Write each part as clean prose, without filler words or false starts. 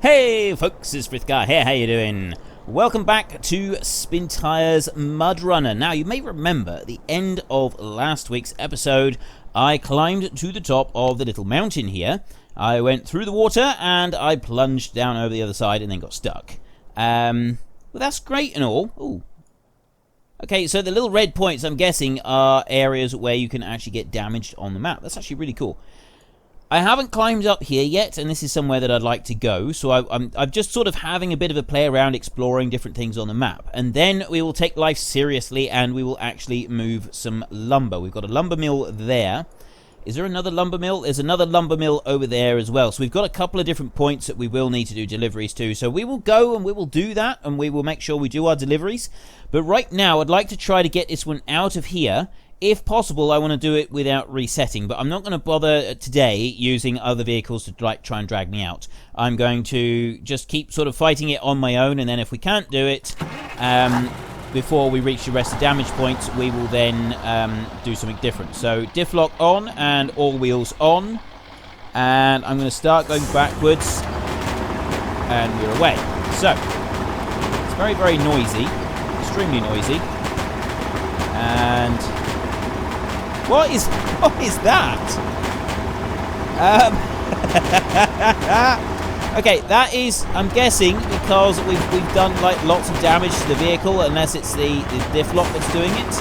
Hey folks, it's Frithgar here, how you doing? Welcome back to Spintires Mudrunner. Now, you may remember at the end of last week's episode, I climbed to the top of the little mountain here. I went through the water and I plunged down over the other side and then got stuck. Well, that's great and all. Ooh. Okay, so the little red points, I'm guessing, are areas where you can actually get damaged on the map. That's actually really cool. I haven't climbed up here yet, and this is somewhere that I'd like to go, so I'm just sort of having a bit of a play around exploring different things on the map. And then we will take life seriously, and we will actually move some lumber. We've got a lumber mill there. Is there another lumber mill? There's another lumber mill over there as well. So we've got a couple of different points that we will need to do deliveries to. So we will go and we will do that, and we will make sure we do our deliveries. But right now, I'd like to try to get this one out of here. If possible, I want to do it without resetting, but I'm not going to bother today using other vehicles to try and drag me out. I'm going to just keep sort of fighting it on my own, and then if we can't do it before we reach the rest of damage points, we will then do something different. So diff lock on and all wheels on, and I'm going to start going backwards, and we're away. So it's very, very noisy, extremely noisy, and What is that? Okay, that is, I'm guessing, because we've done like lots of damage to the vehicle, unless it's the diff lock that's doing it.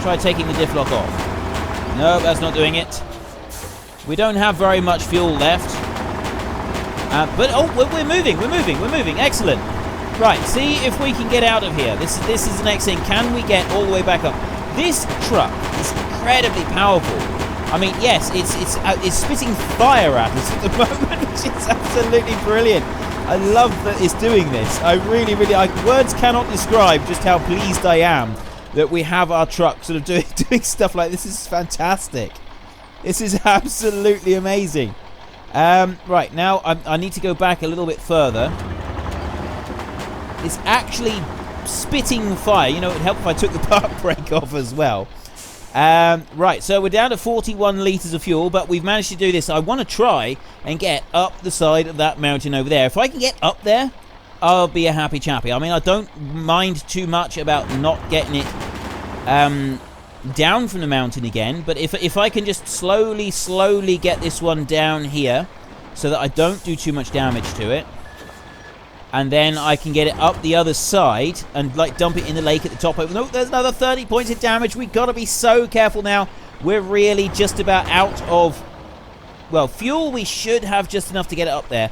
Try taking the diff lock off. No, that's not doing it. We don't have very much fuel left. But oh, we're moving. Excellent. Right, see if we can get out of here. This is the next thing. Can we get all the way back up? This truck is incredibly powerful. I mean, yes, it's spitting fire at us at the moment, which is absolutely brilliant. I love that it's doing this. I really, words cannot describe just how pleased I am that we have our truck sort of doing stuff like this. This is fantastic. This is absolutely amazing. Right, now I need to go back a little bit further. It's actually spitting fire. You know, it would help if I took the park brake off as well. Right, so we're down to 41 litres of fuel, but we've managed to do this. I want to try and get up the side of that mountain over there. If I can get up there, I'll be a happy chappy. I mean, I don't mind too much about not getting it down from the mountain again, but if I can just slowly get this one down here so that I don't do too much damage to it, and then I can get it up the other side and like dump it in the lake at the top. No, there's another 30 points of damage. We've got to be so careful now. We're really just about out of, well, fuel. We should have just enough to get it up there.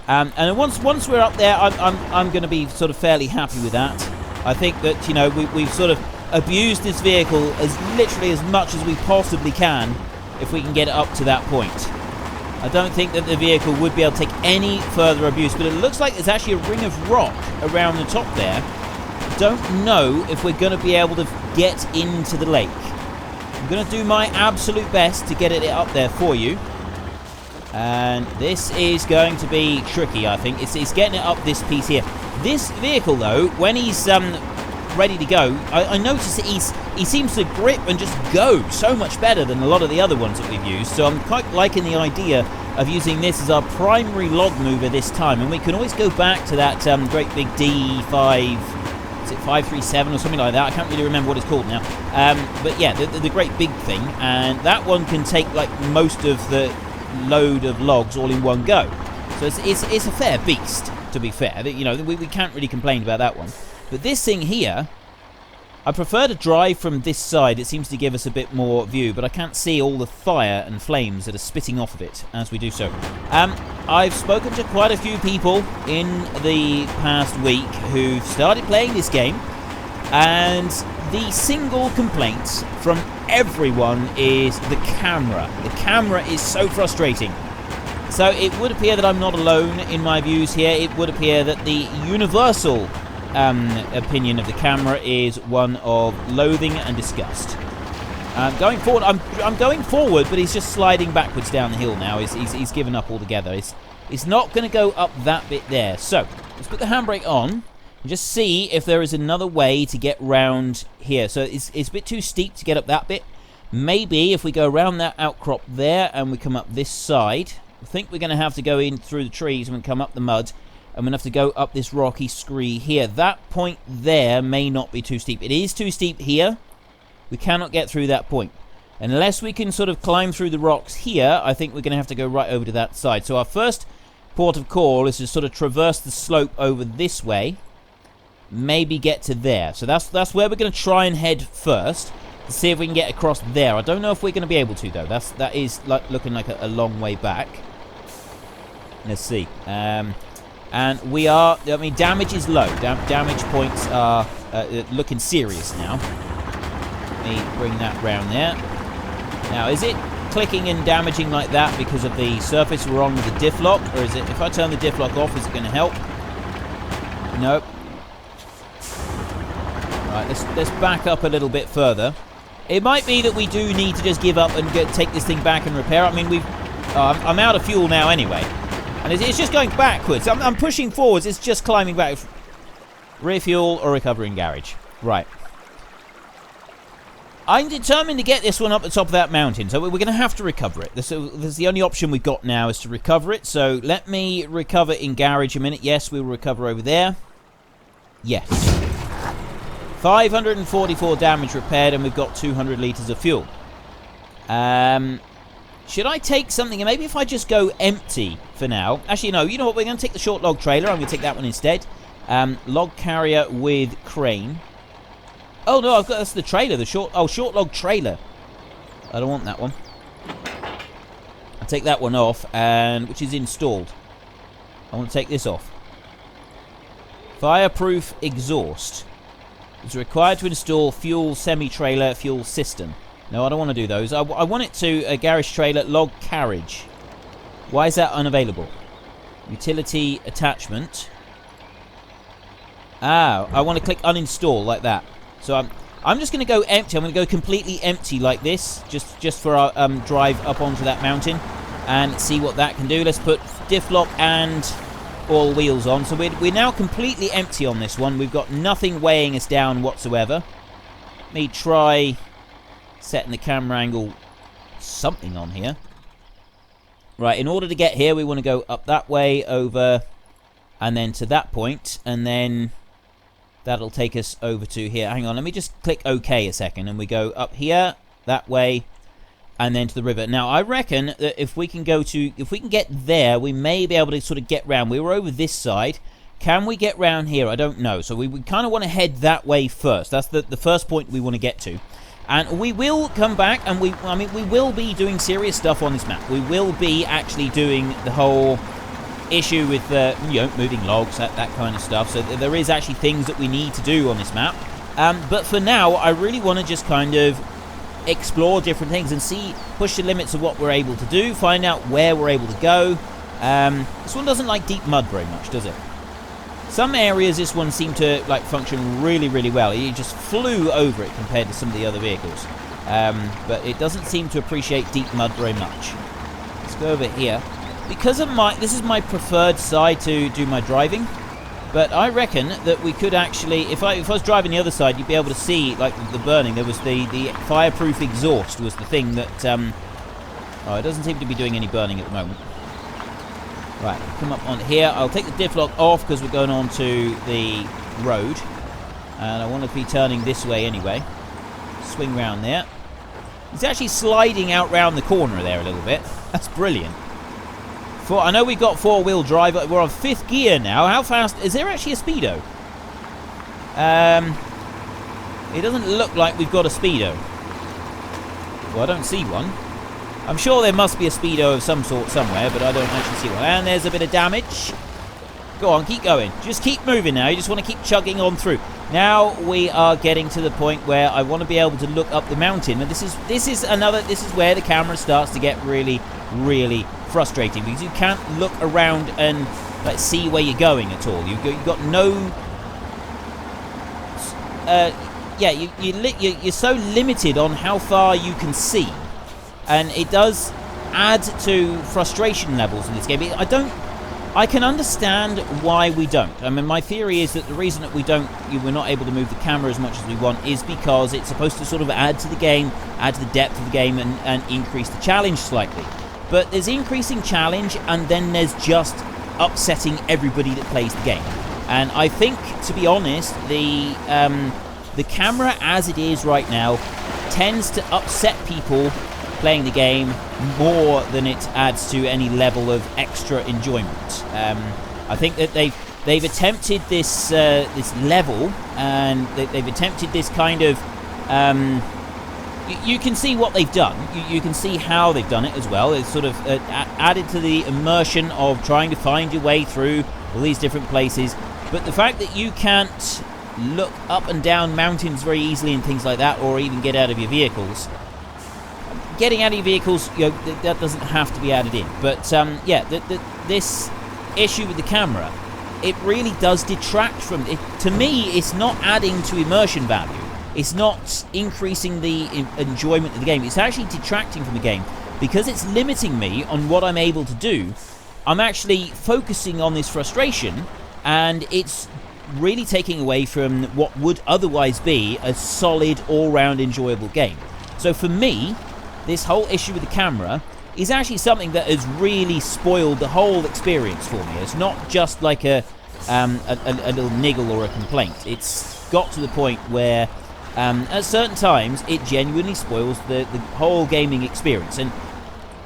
And once we're up there, I'm going to be sort of fairly happy with that. I think that, you know, we've sort of abused this vehicle as literally as much as we possibly can if we can get it up to that point. I don't think that the vehicle would be able to take any further abuse, but it looks like there's actually a ring of rock around the top there. Don't know if we're going to be able to get into the lake. I'm going to do my absolute best to get it up there for you. And this is going to be tricky, I think. It's getting it up this piece here. This vehicle, though, when he's ready to go, I notice that he seems to grip and just go so much better than a lot of the other ones that we've used. So I'm quite liking the idea of using this as our primary log mover this time. And we can always go back to that great big D5, is it 537 or something like that? I can't really remember what it's called now. But yeah, the great big thing. And that one can take like most of the load of logs all in one go. So it's a fair beast, to be fair. You know, we can't really complain about that one. But this thing here, I prefer to drive from this side. It seems to give us a bit more view, but I can't see all the fire and flames that are spitting off of it as we do so. I've spoken to quite a few people in the past week who've started playing this game, and the single complaint from everyone is the camera. The camera is so frustrating. So it would appear that I'm not alone in my views here. It would appear that the universal opinion of the camera is one of loathing and disgust. Going forward, I'm going forward, but he's just sliding backwards down the hill now. He's given up altogether. It's not going to go up that bit there. So let's put the handbrake on and just see if there is another way to get round here. So it's a bit too steep to get up that bit. Maybe if we go around that outcrop there and we come up this side, I think we're going to have to go in through the trees and come up the mud. I'm going to have to go up this rocky scree here. That point there may not be too steep. It is too steep here. We cannot get through that point. Unless we can sort of climb through the rocks here, I think we're going to have to go right over to that side. So our first port of call is to sort of traverse the slope over this way. Maybe get to there. So that's where we're going to try and head first. To see if we can get across there. I don't know if we're going to be able to, though. That is like looking like a long way back. Let's see. And we are... I mean, damage is low. Damage points are looking serious now. Let me bring that round there. Now, is it clicking and damaging like that because of the surface we're on with the diff lock? Or is it... If I turn the diff lock off, is it going to help? Nope. Right, let's back up a little bit further. It might be that we do need to just give up and take this thing back and repair. I mean, I'm out of fuel now anyway. And it's just going backwards. I'm pushing forwards. It's just climbing back. Refuel or recover in garage. Right. I'm determined to get this one up the top of that mountain. So we're going to have to recover it. This is the only option we've got now is to recover it. So let me recover in garage a minute. Yes, we will recover over there. Yes. 544 damage repaired, and we've got 200 litres of fuel. Should I take something? And maybe if I just go empty for now. Actually, no. You know what? We're going to take the short log trailer. I'm going to take that one instead. Log carrier with crane. Oh, no. That's the trailer. The short log trailer. I don't want that one. I'll take that one off, which is installed. I want to take this off. Fireproof exhaust. It's required to install fuel semi-trailer fuel system. No, I don't want to do those. I want it to a garage trailer log carriage. Why is that unavailable? Utility attachment. I want to click uninstall like that. So I'm just going to go empty. I'm going to go completely empty like this, just for our drive up onto that mountain and see what that can do. Let's put diff lock and all wheels on. So we're now completely empty on this one. We've got nothing weighing us down whatsoever. Let me try setting the camera angle something on here. Right, in order to get here, we want to go up that way, over, and then to that point, and then that'll take us over to here. Hang on, let me just click OK a second, and we go up here, that way, and then to the river. Now, I reckon that if we can get there, we may be able to sort of get round. We were over this side. Can we get round here? I don't know. So we kind of want to head that way first. That's the first point we want to get to. And we will come back, and we will be doing serious stuff on this map. We will be actually doing the whole issue with moving logs, that kind of stuff. So there is actually things that we need to do on this map. But for now, I really want to just kind of explore different things and push the limits of what we're able to do, find out where we're able to go. This one doesn't like deep mud very much, does it? Some areas this one seemed to function really, really well. It just flew over it compared to some of the other vehicles. But it doesn't seem to appreciate deep mud very much. Let's go over here. Because of this is my preferred side to do my driving. But I reckon that we could actually, if I was driving the other side, you'd be able to see the burning. There was the fireproof exhaust was the thing that. It doesn't seem to be doing any burning at the moment. Right, come up on here. I'll take the diff lock off because we're going on to the road, and I want to be turning this way anyway. Swing round there. It's actually sliding out round the corner there a little bit. That's brilliant. I know we've got four-wheel drive. We're on 5th gear now. How fast? Is there actually a speedo? It doesn't look like we've got a speedo. Well, I don't see one. I'm sure there must be a speedo of some sort somewhere, but I don't actually see one. And there's a bit of damage. Go on, keep going. Just keep moving now. You just want to keep chugging on through. Now we are getting to the point where I want to be able to look up the mountain. And this is where the camera starts to get really, really frustrating, because you can't look around and see where you're going at all. You've got no. You're so limited on how far you can see, and it does add to frustration levels in this game. I can understand why we don't. I mean, my theory is that the reason that we're not able to move the camera as much as we want is because it's supposed to sort of add to the game, add to the depth of the game, and increase the challenge slightly. But there's increasing challenge, and then there's just upsetting everybody that plays the game. And I think, to be honest, the camera as it is right now tends to upset people playing the game more than it adds to any level of extra enjoyment. I think that they've attempted this this level, and they've attempted this kind of you can see what they've done. You can see how they've done it as well. It's sort of added to the immersion of trying to find your way through all these different places. But the fact that you can't look up and down mountains very easily and things like that, or even get out of your vehicles. Getting out of your vehicles, that doesn't have to be added in. But yeah, this issue with the camera, it really does detract from it. To me, it's not adding to immersion value. It's not increasing the enjoyment of the game. It's actually detracting from the game because it's limiting me on what I'm able to do. I'm actually focusing on this frustration, and it's really taking away from what would otherwise be a solid, all-round enjoyable game. So for me, this whole issue with the camera is actually something that has really spoiled the whole experience for me. It's not just like a little niggle or a complaint. It's got to the point where at certain times it genuinely spoils the whole gaming experience. And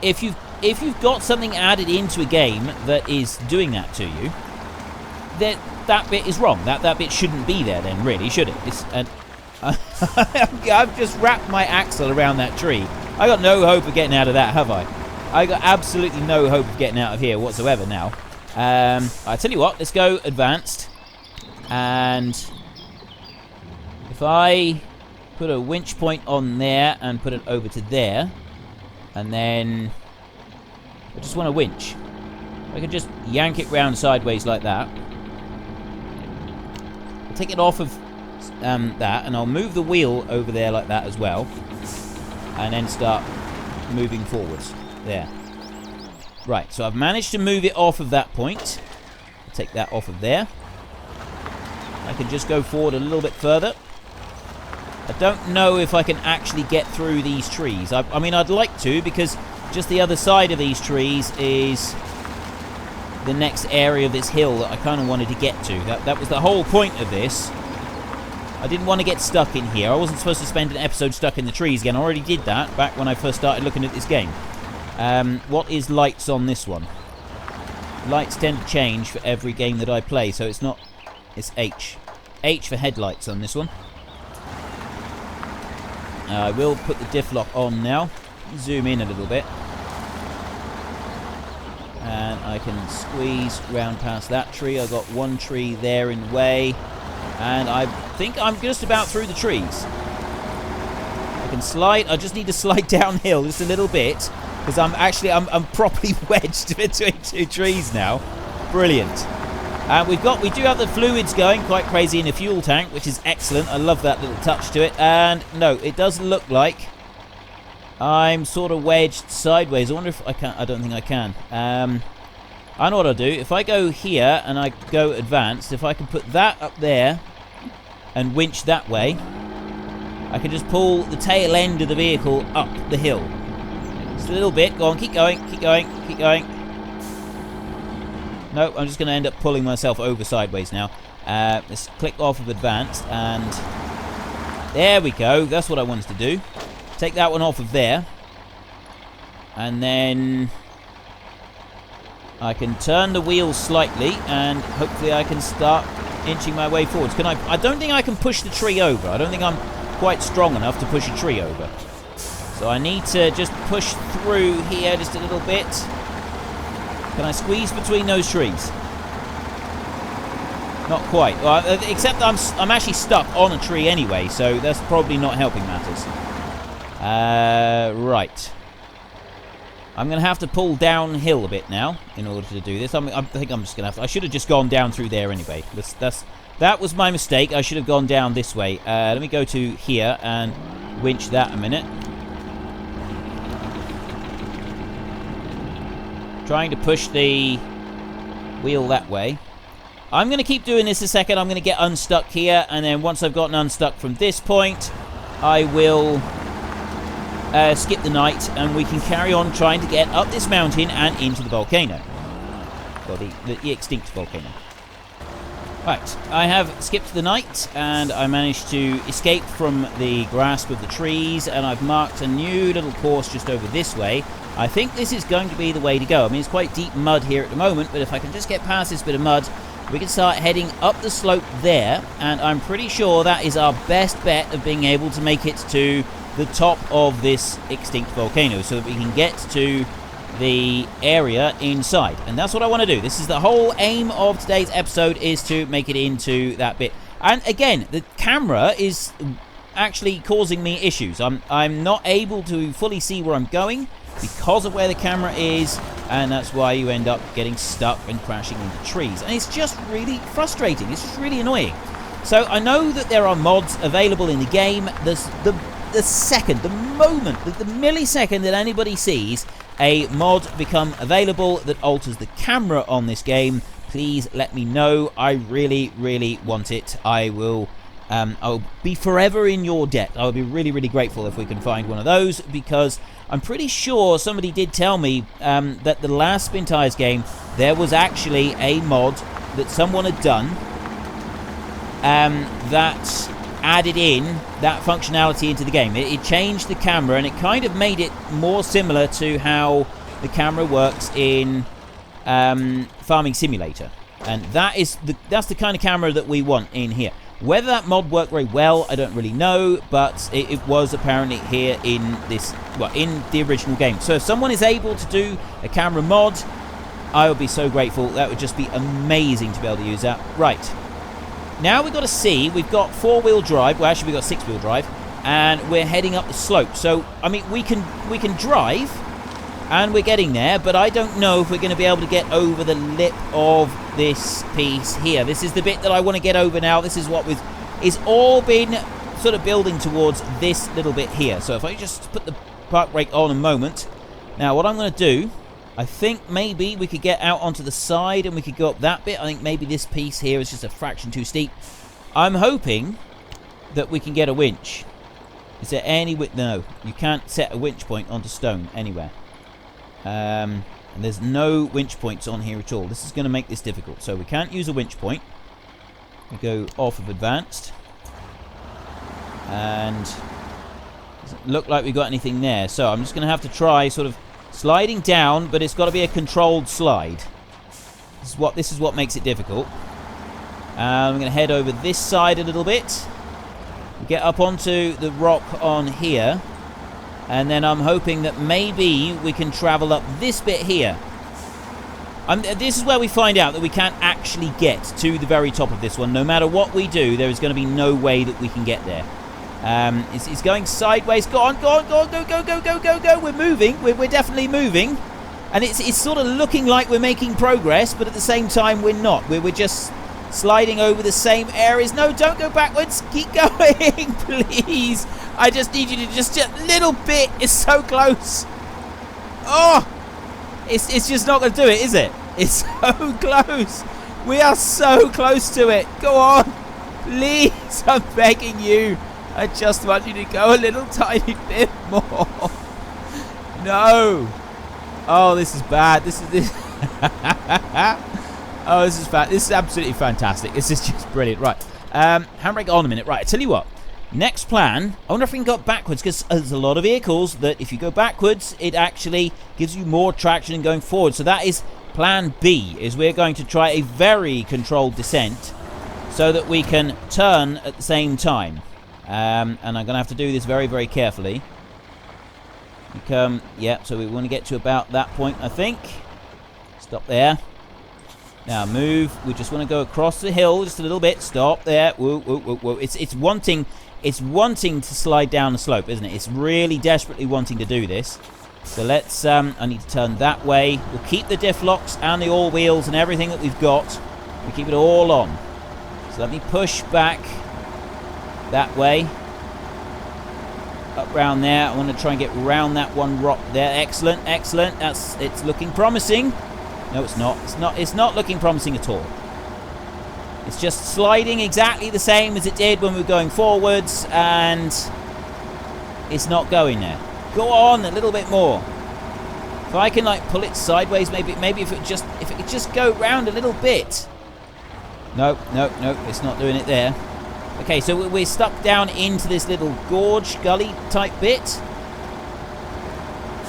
if you've got something added into a game that is doing that to you, that bit is wrong. That bit shouldn't be there then, really, should it? I've just wrapped my axle around that tree. I got no hope of getting out of that, have I? I got absolutely no hope of getting out of here whatsoever now. I tell you what, let's go advanced. And if I put a winch point on there and put it over to there, and then I just want a winch. I can just yank it round sideways like that. I'll take it off of that, and I'll move the wheel over there like that as well, and then start moving forwards. There. Right, so I've managed to move it off of that point. I'll take that off of there. I can just go forward a little bit further. I don't know if I can actually get through these trees. I mean, I'd like to, because just the other side of these trees is the next area of this hill that I kind of wanted to get to. That was the whole point of this. I didn't want to get stuck in here. I wasn't supposed to spend an episode stuck in the trees again. I already did that back when I first started looking at this game. What is lights on this one? Lights tend to change for every game that I play, so it's not... It's H. H for headlights on this one. I will put the diff lock on now. Zoom in a little bit. And I can squeeze round past that tree. I've got one tree there in the way. And I think I'm just about through the trees. I can slide. I just need to slide downhill just a little bit, because I'm properly wedged between two trees now. Brilliant. We do have the fluids going quite crazy in the fuel tank, which is excellent. I love that little touch to it. And no, it doesn't look like I'm sort of wedged sideways. I wonder if I can. I don't think I can. I know what I'll do. If I go here and I go advanced, if I can put that up there and winch that way, I can just pull the tail end of the vehicle up the hill. Just a little bit. Go on, keep going, keep going, keep going. Nope, I'm just going to end up pulling myself over sideways now. Let's click off of advanced, and there we go. That's what I wanted to do. Take that one off of there, and then I can turn the wheel slightly, and hopefully I can start inching my way forwards. Can I? I don't think I can push the tree over. I don't think I'm quite strong enough to push a tree over. So I need to just push through here just a little bit. Can I squeeze between those trees? Not quite. Well, except I'm actually stuck on a tree anyway, so that's probably not helping matters. Right. I'm going to have to pull downhill a bit now in order to do this. I think I'm just going to have to... I should have just gone down through there anyway. That was my mistake. I should have gone down this way. Let me go to here and winch that a minute. Trying to push the wheel that way. I'm going to keep doing this a second. I'm going to get unstuck here, and then once I've gotten unstuck from this point, I will skip the night, and we can carry on trying to get up this mountain and into the volcano. Well, the extinct volcano. Right, I have skipped the night, and I managed to escape from the grasp of the trees, and I've marked a new little course just over this way. I think this is going to be the way to go. I mean, it's quite deep mud here at the moment, but if I can just get past this bit of mud, we can start heading up the slope there, and I'm pretty sure that is our best bet of being able to make it to the top of this extinct volcano, so that we can get to the area inside. And that's what I want to do. This is the whole aim of today's episode, is to make it into that bit. And again, the camera is actually causing me issues. I'm not able to fully see where I'm going because of where the camera is, and that's why you end up getting stuck and crashing into trees. And it's just really frustrating. It's just really annoying. So I know that there are mods available in the game. The second, the moment, the millisecond that anybody sees a mod become available that alters the camera on this game, please let me know. I really, really want it. I'll be forever in your debt. I'll be really, really grateful if we can find one of those, because I'm pretty sure somebody did tell me that the last Spintires game, there was actually a mod that someone had done that added in that functionality into the game. It changed the camera, and it kind of made it more similar to how the camera works in Farming Simulator, and that's the kind of camera that we want in here. Whether that mod worked very well, I don't really know, but it was apparently here in this, well, in the original game. So if someone is able to do a camera mod, I would be so grateful. That would just be amazing to be able to use that. Right. Now we've got to see, we've got 4-wheel drive, well actually we've got 6-wheel drive, and we're heading up the slope. So, I mean, we can drive, and we're getting there, but I don't know if we're going to be able to get over the lip of this piece here. This is the bit that I want to get over now. This is what is all been sort of building towards this little bit here. So if I just put the park brake on a moment. Now what I'm going to do, I think maybe we could get out onto the side and we could go up that bit. I think maybe this piece here is just a fraction too steep. I'm hoping that we can get a winch. Is there any no, you can't set a winch point onto stone anywhere. And there's no winch points on here at all. This is going to make this difficult. So we can't use a winch point. We go off of advanced. And doesn't look like we've got anything there. So I'm just going to have to try sort of sliding down, but it's got to be a controlled slide. This is what makes it difficult. I'm going to head over this side a little bit. Get up onto the rock on here. And then I'm hoping that maybe we can travel up this bit here. This is where we find out that we can't actually get to the very top of this one. No matter what we do, there is going to be no way that we can get there. It's going sideways. Go on, go on, go on, go. We're moving. We're definitely moving. And it's sort of looking like we're making progress, but at the same time we're not. We're just sliding over the same areas. No, don't go backwards. Keep going, please. I just need you to just a little bit. It's so close. Oh, it's just not going to do it, is it? It's so close. We are so close to it. Go on. Please, I'm begging you. I just want you to go a little tiny bit more. No. Oh, this is bad. This. Oh, this is This is absolutely fantastic. This is just brilliant. Right. Handbrake on a minute. Right, I tell you what. Next plan, I wonder if we can go backwards, because there's a lot of vehicles that if you go backwards, it actually gives you more traction than going forward. So that is plan B, is we're going to try a very controlled descent so that we can turn at the same time. And I'm going to have to do this very, very carefully. Yeah, so we want to get to about that point, I think. Stop there. Now move. We just want to go across the hill just a little bit. Stop there. Whoa, whoa, whoa, whoa. It's wanting to slide down the slope, isn't it? It's really desperately wanting to do this. So let's, I need to turn that way. We'll keep the diff locks and the all wheels and everything that we've got. We keep it all on. So let me push back that way. Up round there. I want to try and get round that one rock there. Excellent, excellent. It's looking promising. No, it's not. It's not looking promising at all. It's just sliding exactly the same as it did when we were going forwards, and it's not going there. Go on, a little bit more. If I can like pull it sideways, maybe if it could just go round a little bit. No, it's not doing it there. Okay, so we're stuck down into this little gorge gully type bit.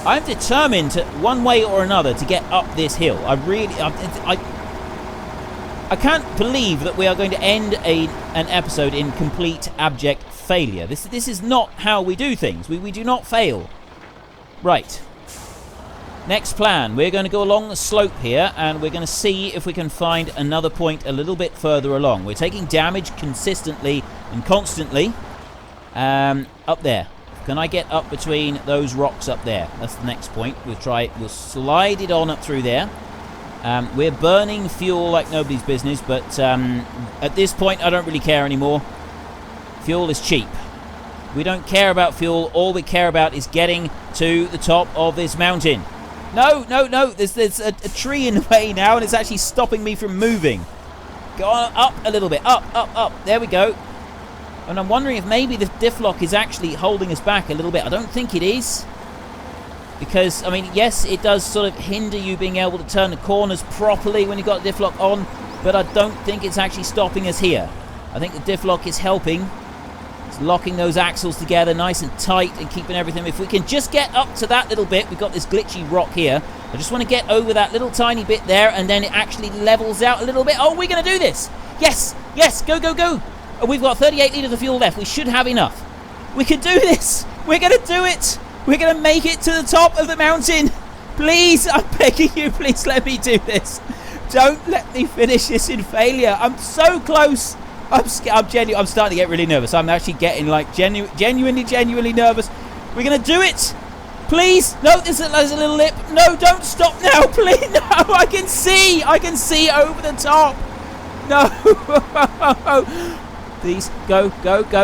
I'm determined to, one way or another, to get up this hill. I can't believe that we are going to end an episode in complete abject failure. This is not how we do things. We do not fail. Right. Next plan. We're going to go along the slope here, and we're going to see if we can find another point a little bit further along. We're taking damage consistently and constantly. Up there. Can I get up between those rocks up there? That's the next point. We'll slide it on up through there. We're burning fuel like nobody's business, but at this point I don't really care anymore. Fuel is cheap. We don't care about fuel. All we care about is getting to the top of this mountain. No. There's a tree in the way now, and it's actually stopping me from moving. Go on up a little bit. Up. There we go. And I'm wondering if maybe the diff lock is actually holding us back a little bit. I don't think it is. Because, I mean, yes, it does sort of hinder you being able to turn the corners properly when you've got the diff lock on, but I don't think it's actually stopping us here. I think the diff lock is helping. It's locking those axles together nice and tight and keeping everything. If we can just get up to that little bit, we've got this glitchy rock here. I just want to get over that little tiny bit there, and then it actually levels out a little bit. Oh, we're going to do this. Yes, go. Oh, we've got 38 litres of fuel left. We should have enough. We can do this. We're going to do it. We're going to make it to the top of the mountain. Please, I'm begging you, please let me do this. Don't let me finish this in failure. I'm so close. I'm starting to get really nervous. I'm actually getting like genuinely nervous. We're going to do it. Please. No, there's a little lip. No, don't stop now, please. No, I can see over the top. No. Please, go.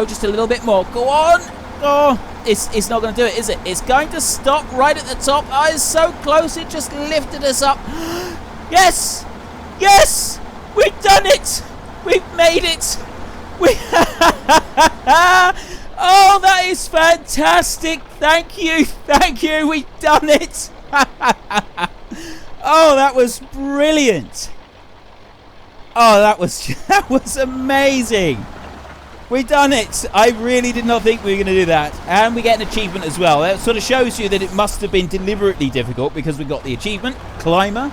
Just a little bit more. Go on. Oh. It's not going to do it, is it? It's going to stop right at the top. Oh, it's so close. It just lifted us up. Yes! We've done it! We've made it! Oh, that is fantastic! Thank you! We've done it! Oh, that was brilliant! Oh, that was amazing! We've done it! I really did not think we were going to do that. And we get an achievement as well. That sort of shows you that it must have been deliberately difficult, because we got the achievement. Climber.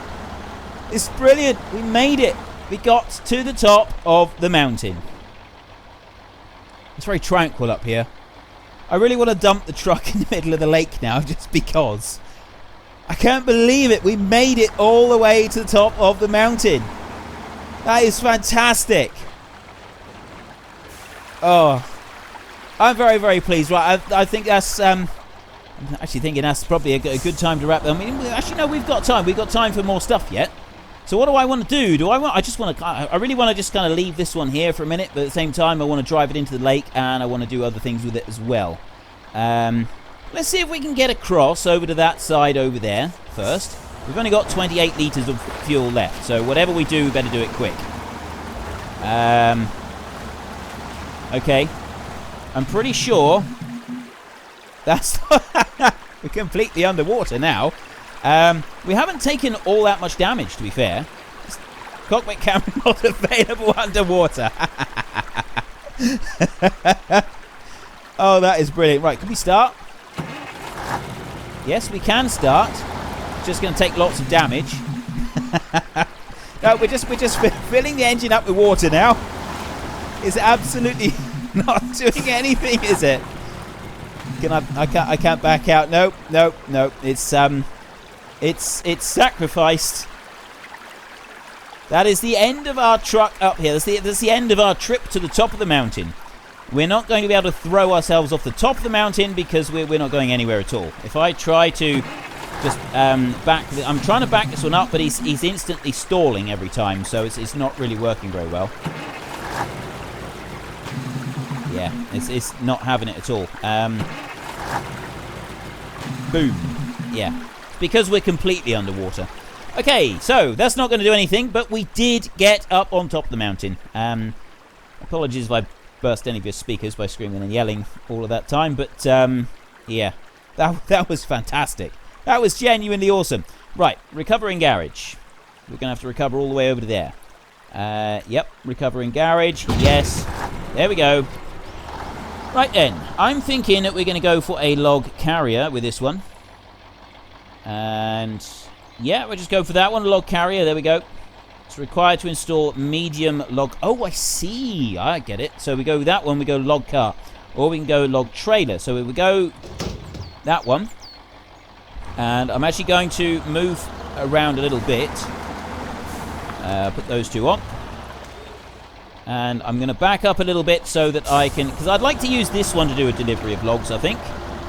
It's brilliant. We made it. We got to the top of the mountain. It's very tranquil up here. I really want to dump the truck in the middle of the lake now, just because. I can't believe it. We made it all the way to the top of the mountain. That is fantastic. Oh, I'm very, very pleased. Right, I think that's. I'm actually thinking that's probably a good time to wrap. I mean, actually, no, we've got time. We've got time for more stuff yet. So what do I want to do? I really want to just kind of leave this one here for a minute, but at the same time, I want to drive it into the lake, and I want to do other things with it as well. Let's see if we can get across over to that side over there first. We've only got 28 litres of fuel left, so whatever we do, we better do it quick. Okay, I'm pretty sure that's we're completely underwater now. We haven't taken all that much damage, to be fair. Cockpit camera not available underwater. Oh, that is brilliant. Right, can we start? Yes, we can start. Just going to take lots of damage. No, we're just filling the engine up with water now. It's absolutely not doing anything, is it? I can't back out. Nope. It's sacrificed. That is the end of our truck up here. That's the end of our trip to the top of the mountain. We're not going to be able to throw ourselves off the top of the mountain because we're not going anywhere at all. If I try to just I'm trying to back this one up, but he's instantly stalling every time, so it's not really working very well. Yeah, it's not having it at all. Boom. Yeah. Because we're completely underwater. Okay, so that's not going to do anything, but we did get up on top of the mountain. Apologies if I burst any of your speakers by screaming and yelling all of that time, but yeah, That was fantastic. That was genuinely awesome. Right, recovering garage. We're going to have to recover all the way over to there. Yep, recovering garage. Yes. There we go. Right then, I'm thinking that we're going to go for a log carrier with this one. And yeah, we'll just go for that one, log carrier. There we go. It's required to install medium log. Oh, I see. I get it. So we go with that one, we go log car. Or we can go log trailer. So we go that one. And I'm actually going to move around a little bit. Put those two on. And I'm going to back up a little bit so that I can... Because I'd like to use this one to do a delivery of logs, I think.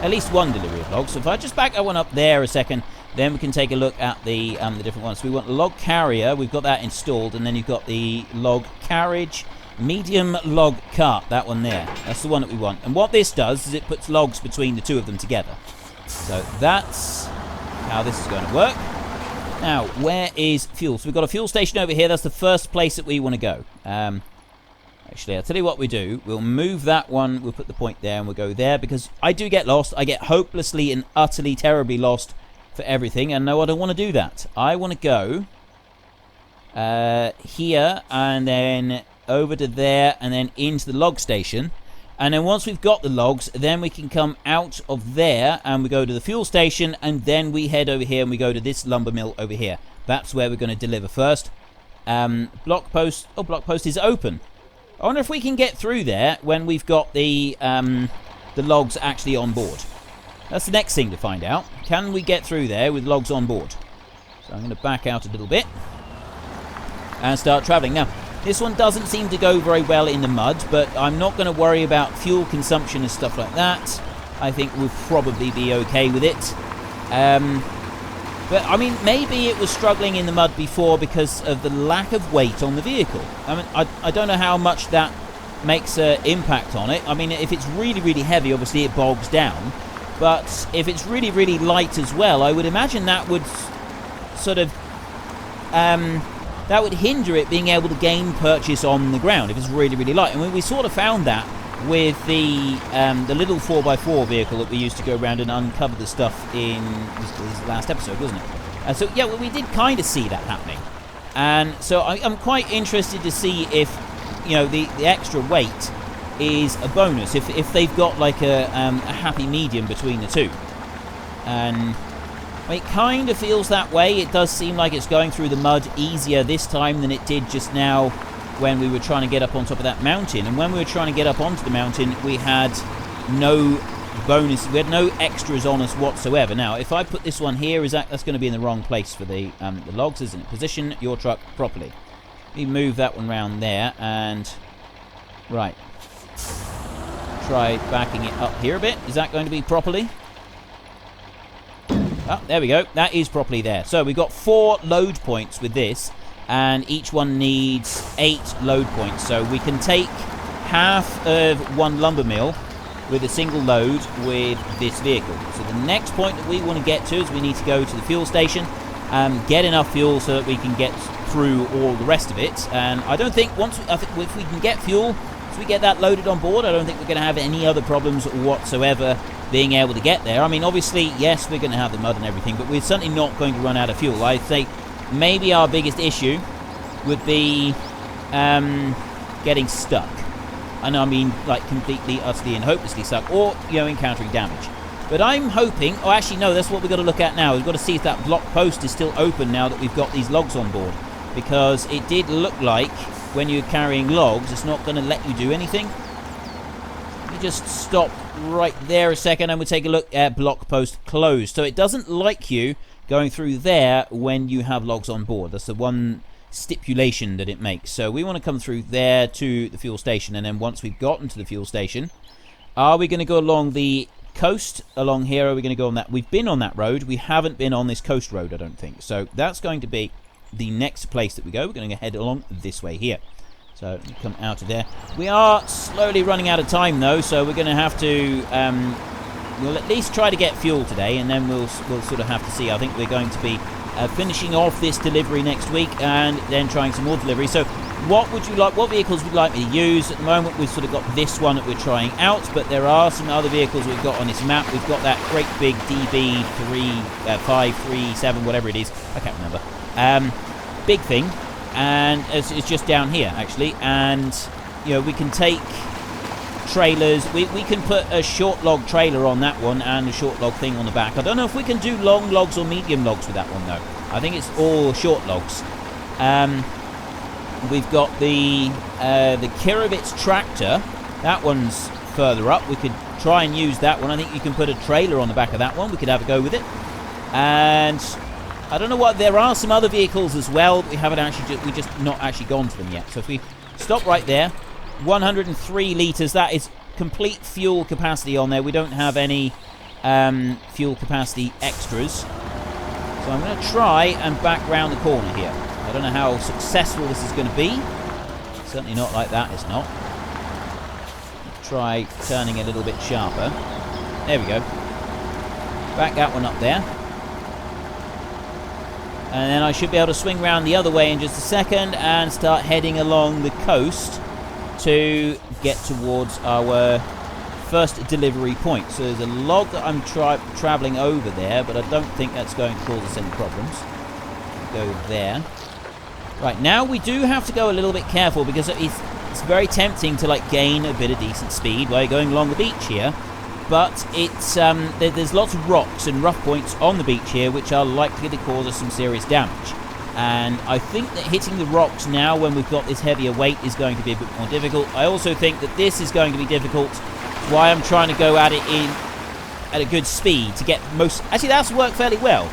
At least one delivery of logs. So if I just back that one up there a second, then we can take a look at the different ones. So we want log carrier. We've got that installed. And then you've got the log carriage, medium log cart. That one there. That's the one that we want. And what this does is it puts logs between the two of them together. So that's how this is going to work. Now, where is fuel? So we've got a fuel station over here. That's the first place that we want to go. Actually, I'll tell you what we do. We'll move that one. We'll put the point there and we'll go there because I do get lost. I get hopelessly and utterly terribly lost for everything. And no, I don't want to do that. I want to go here and then over to there and then into the log station. And then once we've got the logs, then we can come out of there and we go to the fuel station and then we head over here and we go to this lumber mill over here. That's where we're going to deliver first. Block post. Oh, block post is open. I wonder if we can get through there when we've got the logs actually on board. That's the next thing to find out. Can we get through there with logs on board? So I'm going to back out a little bit and start traveling. Now, this one doesn't seem to go very well in the mud, but I'm not going to worry about fuel consumption and stuff like that. I think we'll probably be okay with it. But, I mean, maybe it was struggling in the mud before because of the lack of weight on the vehicle. I mean, I don't know how much that makes an impact on it. I mean, if it's really, really heavy, obviously it bogs down. But if it's really, really light as well, I would imagine that would sort of... that would hinder it being able to gain purchase on the ground if it's really, really light. And we sort of found that with the little 4x4 vehicle that we used to go around and uncover the stuff in this last episode, wasn't it? And so, yeah, well, we did kind of see that happening. And so I'm quite interested to see if, you know, the extra weight is a bonus, if they've got like a happy medium between the two. And it kind of feels that way. It does seem like it's going through the mud easier this time than it did just now when we were trying to get up on top of that mountain. And when we were trying to get up onto the mountain, we had no bonus, we had no extras on us whatsoever. Now, if I put this one here, that's going to be in the wrong place for the logs, isn't it? Position your truck properly. Let me move that one round there, and right. Try backing it up here a bit. Is that going to be properly? Oh, there we go. That is properly there. So we've got 4 load points with this, and each one needs 8 load points. So we can take half of one lumber mill with a single load with this vehicle. So the next point that we want to get to is we need to go to the fuel station, get enough fuel so that we can get through all the rest of it. And I don't think if we can get fuel, so we get that loaded on board, I don't think we're going to have any other problems whatsoever being able to get there. I mean, obviously, yes, we're going to have the mud and everything, but we're certainly not going to run out of fuel. I'd say maybe our biggest issue would be getting stuck. And I mean, like, completely, utterly, and hopelessly stuck, or, you know, encountering damage. But I'm hoping... Oh, actually, no, that's what we've got to look at now. We've got to see if that block post is still open now that we've got these logs on board. Because it did look like, when you're carrying logs, it's not going to let you do anything. Let me just stop right there a second, and we'll take a look at block post closed. So it doesn't like you going through there when you have logs on board. That's the one stipulation that it makes. So we want to come through there to the fuel station, and then once we've gotten to the fuel station, are we going to go along the coast along here, or are we going to go on that? We've been on that road. We haven't been on this coast road, I don't think. So that's going to be the next place that we go. We're going to head along this way here. So come out of there. We are slowly running out of time though, so we're going to have to we'll at least try to get fuel today, and then we'll sort of have to see. I think we're going to be finishing off this delivery next week and then trying some more delivery. So what would you like? What vehicles would you like me to use? At the moment, we've sort of got this one that we're trying out, but there are some other vehicles we've got on this map. We've got that great big DB537, whatever it is. I can't remember. Big thing, and it's just down here actually. And you know, we can take trailers. We can put a short log trailer on that one and a short log thing on the back. I don't know if we can do long logs or medium logs with that one though. I think it's all short logs. We've got the Kirovitz tractor. That one's further up. We could try and use that one. I think you can put a trailer on the back of that one. We could have a go with it. And I don't know what. There are some other vehicles as well. We haven't actually. We just not actually gone to them yet. So if we stop right there, 103 litres. That is complete fuel capacity on there. We don't have any fuel capacity extras. So I'm going to try and back round the corner here. I don't know how successful this is going to be. Certainly not like that, it's not. Try turning a little bit sharper. There we go. Back that one up there. And then I should be able to swing round the other way in just a second and start heading along the coast to get towards our first delivery point. So there's a log that I'm travelling over there, but I don't think that's going to cause us any problems. Go there. Right, now we do have to go a little bit careful because it's very tempting to like gain a bit of decent speed while you're going along the beach here. But it's there's lots of rocks and rough points on the beach here which are likely to cause us some serious damage. And I think that hitting the rocks now when we've got this heavier weight is going to be a bit more difficult. I also think that this is going to be difficult. Why I'm trying to go at it at a good speed to get most... Actually, that's worked fairly well.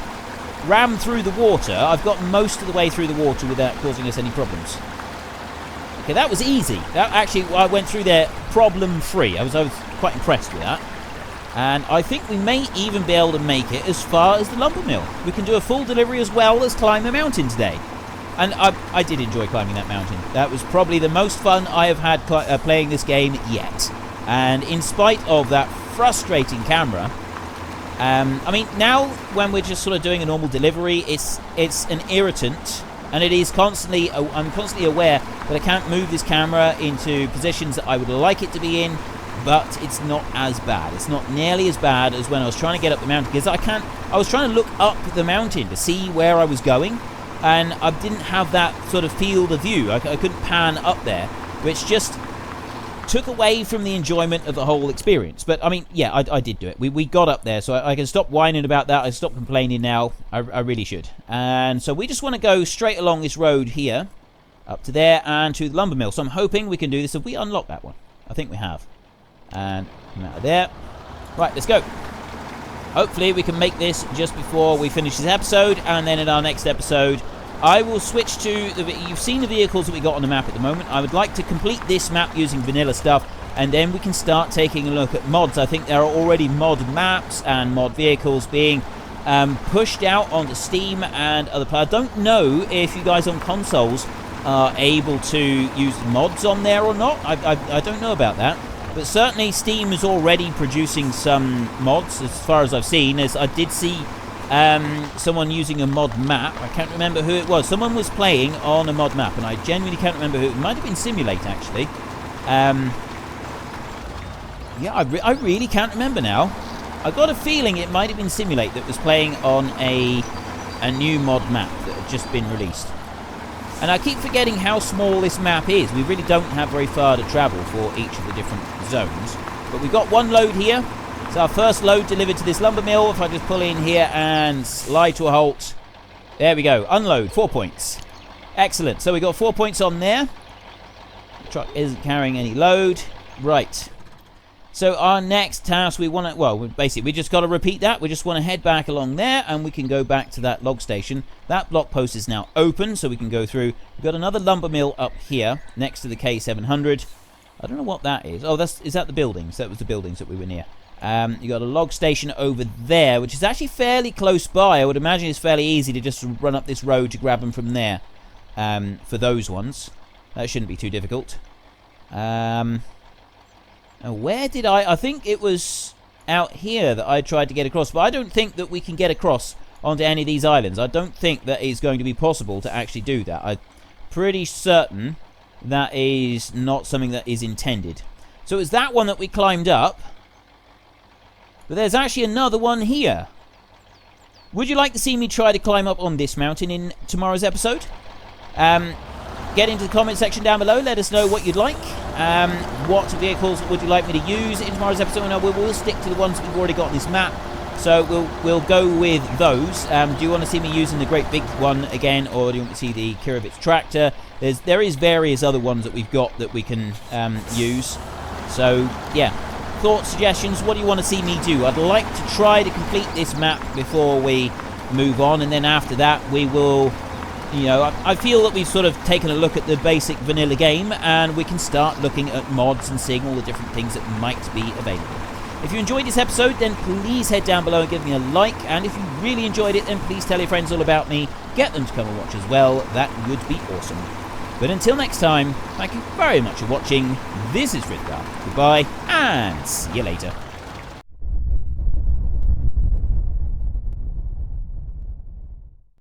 Ram through the water. I've got most of the way through the water without causing us any problems. Okay, that was easy. That actually, I went through there problem-free. I was quite impressed with that. And I think we may even be able to make it as far as the lumber mill. We can do a full delivery as well as climb the mountain today. And I did enjoy climbing that mountain. That was probably the most fun I have had playing this game yet. And in spite of that frustrating camera, I mean, now when we're just sort of doing a normal delivery, it's an irritant, and it is constantly. I'm constantly aware that I can't move this camera into positions that I would like it to be in, but it's not as bad. It's not nearly as bad as when I was trying to get up the mountain, because I was trying to look up the mountain to see where I was going, and I didn't have that sort of field of view. I couldn't pan up there, which just took away from the enjoyment of the whole experience. But I mean, yeah, I did do it. We got up there, so I can stop whining about that. I stop complaining now. I really should. And so we just want to go straight along this road here, up to there and to the lumber mill. So I'm hoping we can do this. Have we unlocked that one? I think we have. And come out of there. Right, let's go. Hopefully we can make this just before we finish this episode, and then in our next episode I will switch to you've seen the vehicles that we got on the map at the moment. I would like to complete this map using vanilla stuff, and then we can start taking a look at mods. I think there are already mod maps and mod vehicles being pushed out onto Steam and other players. I don't know if you guys on consoles are able to use mods on there or not. I don't know about that. But certainly Steam is already producing some mods, as far as I've seen. As I did see someone using a mod map. I can't remember who it was. Someone was playing on a mod map, and I genuinely can't remember who. It might have been Simulate, actually. Yeah, I really can't remember now. I got a feeling it might have been Simulate that was playing on a new mod map that had just been released. And I keep forgetting how small this map is. We really don't have very far to travel for each of the different zones. But we've got one load here. It's our first load delivered to this lumber mill. If I just pull in here and slide to a halt. There we go. Unload. 4 points. Excellent. So we got 4 points on there. The truck isn't carrying any load. Right. So our next task, we want to, well, basically we just got to repeat that. We just want to head back along there, and we can go back to that log station. That block post is now open, so we can go through. We've got another lumber mill up here next to the K700. I don't know what that is. Oh, is that the buildings? That was the buildings that we were near. You got a log station over there, which is actually fairly close by. I would imagine it's fairly easy to just run up this road to grab them from there. For those ones, that shouldn't be too difficult. Now, where did I think it was out here that I tried to get across, but I don't think that we can get across onto any of these islands. I don't think that it's going to be possible to actually do that. I'm pretty certain that is not something that is intended. So it's that one that we climbed up. But there's actually another one here. Would you like to see me try to climb up on this mountain in tomorrow's episode? Get into the comment section down below. Let us know what you'd like. What vehicles would you like me to use in tomorrow's episode? And we'll stick to the ones that we've already got on this map. So we'll go with those. Do you want to see me using the great big one again, or do you want to see the Kirovitz tractor? There is various other ones that we've got that we can use. So yeah, thoughts, suggestions. What do you want to see me do? I'd like to try to complete this map before we move on, and then after that we will. You know, I feel that we've sort of taken a look at the basic vanilla game, and we can start looking at mods and seeing all the different things that might be available. If you enjoyed this episode, then please head down below and give me a like, and if you really enjoyed it, then please tell your friends all about me. Get them to come and watch as well. That would be awesome. But until next time, thank you very much for watching. This is Frithgar. Goodbye, and see you later.